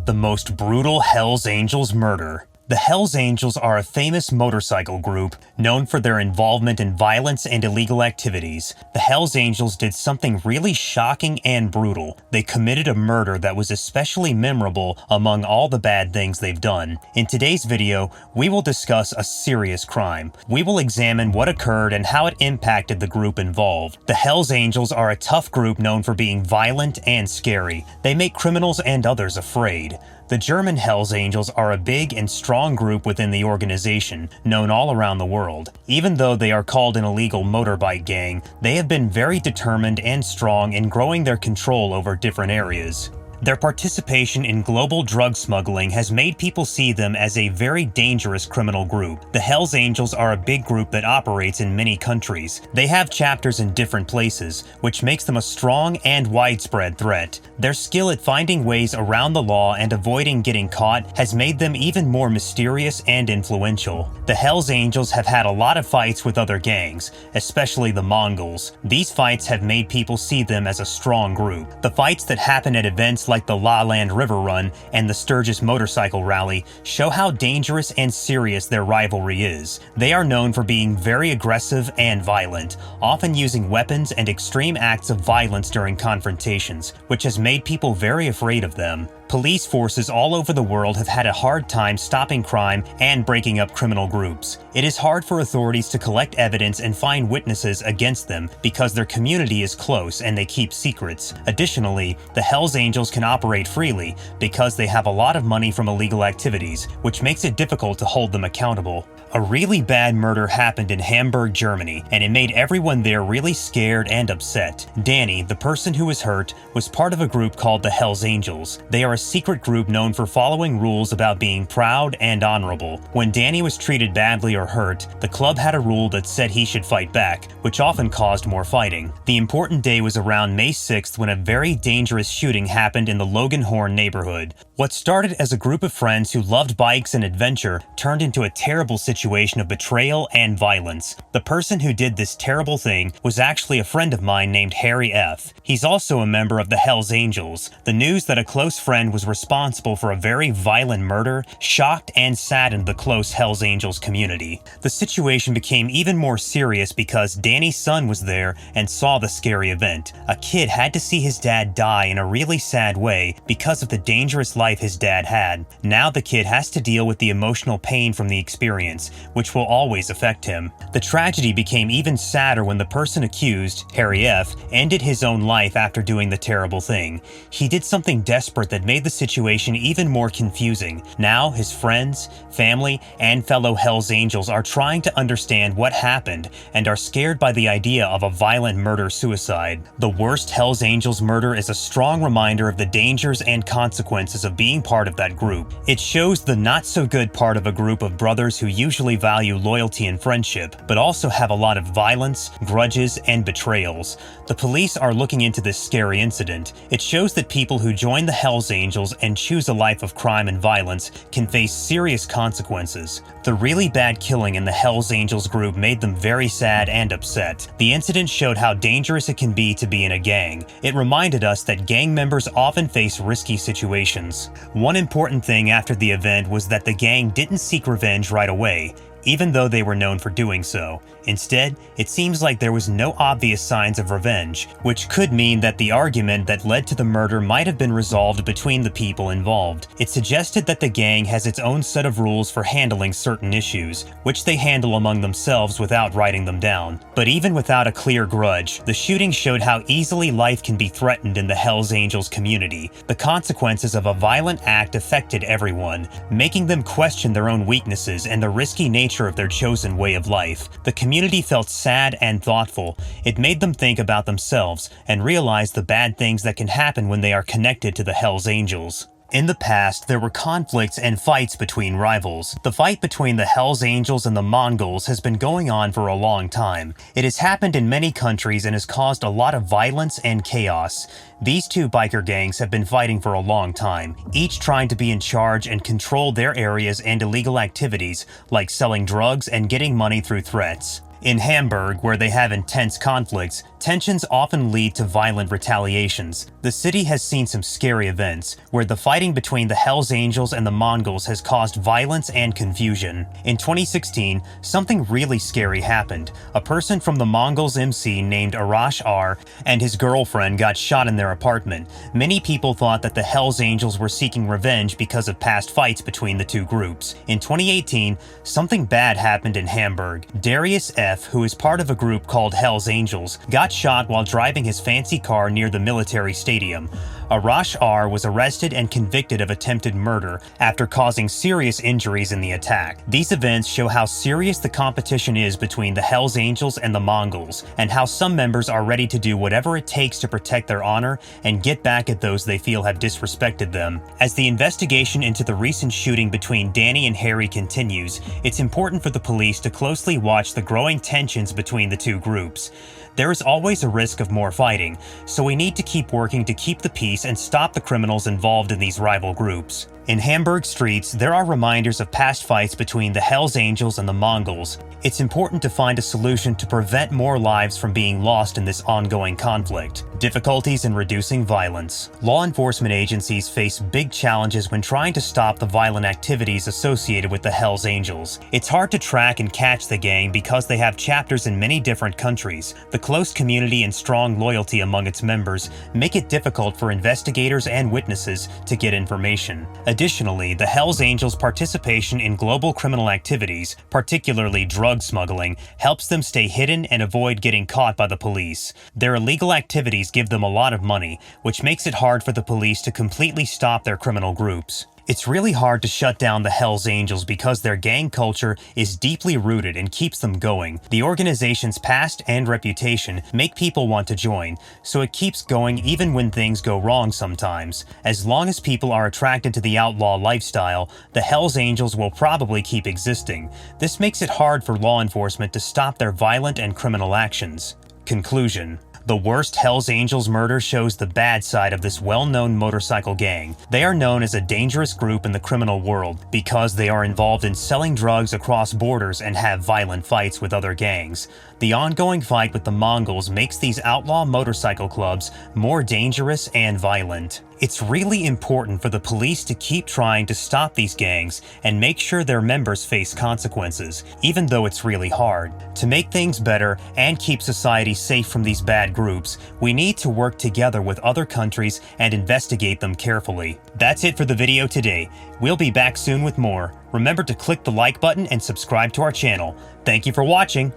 the most brutal Hells Angels murder. The Hells Angels are a famous motorcycle group known for their involvement in violence and illegal activities. The Hells Angels did something really shocking and brutal. They committed a murder that was especially memorable among all the bad things they've done. In today's video, we will discuss a serious crime. We will examine what occurred and how it impacted the group involved. The Hells Angels are a tough group known for being violent and scary. They make criminals and others afraid. The German Hells Angels are a big and strong group within the organization, known all around the world. Even though they are called an illegal motorbike gang, they have been very determined and strong in growing their control over different areas. Their participation in global drug smuggling has made people see them as a very dangerous criminal group. The Hells Angels are a big group that operates in many countries. They have chapters in different places, which makes them a strong and widespread threat. Their skill at finding ways around the law and avoiding getting caught has made them even more mysterious and influential. The Hells Angels have had a lot of fights with other gangs, especially the Mongols. These fights have made people see them as a strong group. The fights that happen at events like the La Land River Run and the Sturgis Motorcycle Rally show how dangerous and serious their rivalry is. They are known for being very aggressive and violent, often using weapons and extreme acts of violence during confrontations, which has made people very afraid of them. Police forces all over the world have had a hard time stopping crime and breaking up criminal groups. It is hard for authorities to collect evidence and find witnesses against them because their community is close and they keep secrets. Additionally, the Hells Angels can operate freely because they have a lot of money from illegal activities, which makes it difficult to hold them accountable. A really bad murder happened in Hamburg, Germany, and it made everyone there really scared and upset. Danny, the person who was hurt, was part of a group called the Hells Angels. They are a secret group known for following rules about being proud and honorable. When Danny was treated badly or hurt, the club had a rule that said he should fight back, which often caused more fighting. The important day was around May 6th when a very dangerous shooting happened in the Loganhorn neighborhood. What started as a group of friends who loved bikes and adventure turned into a terrible situation of betrayal and violence. The person who did this terrible thing was actually a friend of mine named Harry F. He's also a member of the Hells Angels. The news that a close friend was responsible for a very violent murder shocked and saddened the close Hells Angels community. The situation became even more serious because Danny's son was there and saw the scary event. A kid had to see his dad die in a really sad way because of the dangerous life his dad had. Now the kid has to deal with the emotional pain from the experience, which will always affect him. The tragedy became even sadder when the person accused, Harry F., ended his own life after doing the terrible thing. He did something desperate that made the situation even more confusing. Now his friends, family, and fellow Hells Angels are trying to understand what happened and are scared by the idea of a violent murder-suicide. The worst Hells Angels murder is a strong reminder of the dangers and consequences of being part of that group. It shows the not-so-good part of a group of brothers who usually value loyalty and friendship, but also have a lot of violence, grudges, and betrayals. The police are looking into this scary incident. It shows that people who join the Hells Angels and choose a life of crime and violence can face serious consequences. The really bad killing in the Hells Angels group made them very sad and upset. The incident showed how dangerous it can be to be in a gang. It reminded us that gang members often face risky situations. One important thing after the event was that the gang didn't seek revenge right away, even though they were known for doing so. Instead, it seems like there was no obvious signs of revenge, which could mean that the argument that led to the murder might have been resolved between the people involved. It suggested that the gang has its own set of rules for handling certain issues, which they handle among themselves without writing them down. But even without a clear grudge, the shooting showed how easily life can be threatened in the Hells Angels community. The consequences of a violent act affected everyone, making them question their own weaknesses and the risky nature of their chosen way of life. The community felt sad and thoughtful. It made them think about themselves and realize the bad things that can happen when they are connected to the Hells Angels. In the past, there were conflicts and fights between rivals. The fight between the Hells Angels and the Mongols has been going on for a long time. It has happened in many countries and has caused a lot of violence and chaos. These two biker gangs have been fighting for a long time, each trying to be in charge and control their areas and illegal activities, like selling drugs and getting money through threats. In Hamburg, where they have intense conflicts, Tensions often lead to violent retaliations. The city has seen some scary events, where the fighting between the Hells Angels and the Mongols has caused violence and confusion. In 2016, something really scary happened. A person from the Mongols MC named Arash R and his girlfriend got shot in their apartment. Many people thought that the Hells Angels were seeking revenge because of past fights between the two groups. In 2018, something bad happened in Hamburg. Darius F., who is part of a group called Hells Angels, got shot while driving his fancy car near the military stadium. Arash R was arrested and convicted of attempted murder after causing serious injuries in the attack. These events show how serious the competition is between the Hells Angels and the Mongols, and how some members are ready to do whatever it takes to protect their honor and get back at those they feel have disrespected them. As the investigation into the recent shooting between Danny and Harry continues, it's important for the police to closely watch the growing tensions between the two groups. There is always a risk of more fighting, so we need to keep working to keep the peace and stop the criminals involved in these rival groups. In Hamburg streets, there are reminders of past fights between the Hells Angels and the Mongols. It's important to find a solution to prevent more lives from being lost in this ongoing conflict. Difficulties in reducing violence. Law enforcement agencies face big challenges when trying to stop the violent activities associated with the Hells Angels. It's hard to track and catch the gang because they have chapters in many different countries. The close community and strong loyalty among its members make it difficult for investigators and witnesses to get information. Additionally, the Hells Angels' participation in global criminal activities, particularly drug smuggling, helps them stay hidden and avoid getting caught by the police. Their illegal activities give them a lot of money, which makes it hard for the police to completely stop their criminal groups. It's really hard to shut down the Hells Angels because their gang culture is deeply rooted and keeps them going. The organization's past and reputation make people want to join, so it keeps going even when things go wrong sometimes. As long as people are attracted to the outlaw lifestyle, the Hells Angels will probably keep existing. This makes it hard for law enforcement to stop their violent and criminal actions. Conclusion. The worst Hells Angels murder shows the bad side of this well-known motorcycle gang. They are known as a dangerous group in the criminal world because they are involved in selling drugs across borders and have violent fights with other gangs. The ongoing fight with the Mongols makes these outlaw motorcycle clubs more dangerous and violent. It's really important for the police to keep trying to stop these gangs and make sure their members face consequences, even though it's really hard. To make things better and keep society safe from these bad groups, we need to work together with other countries and investigate them carefully. That's it for the video today. We'll be back soon with more. Remember to click the like button and subscribe to our channel. Thank you for watching.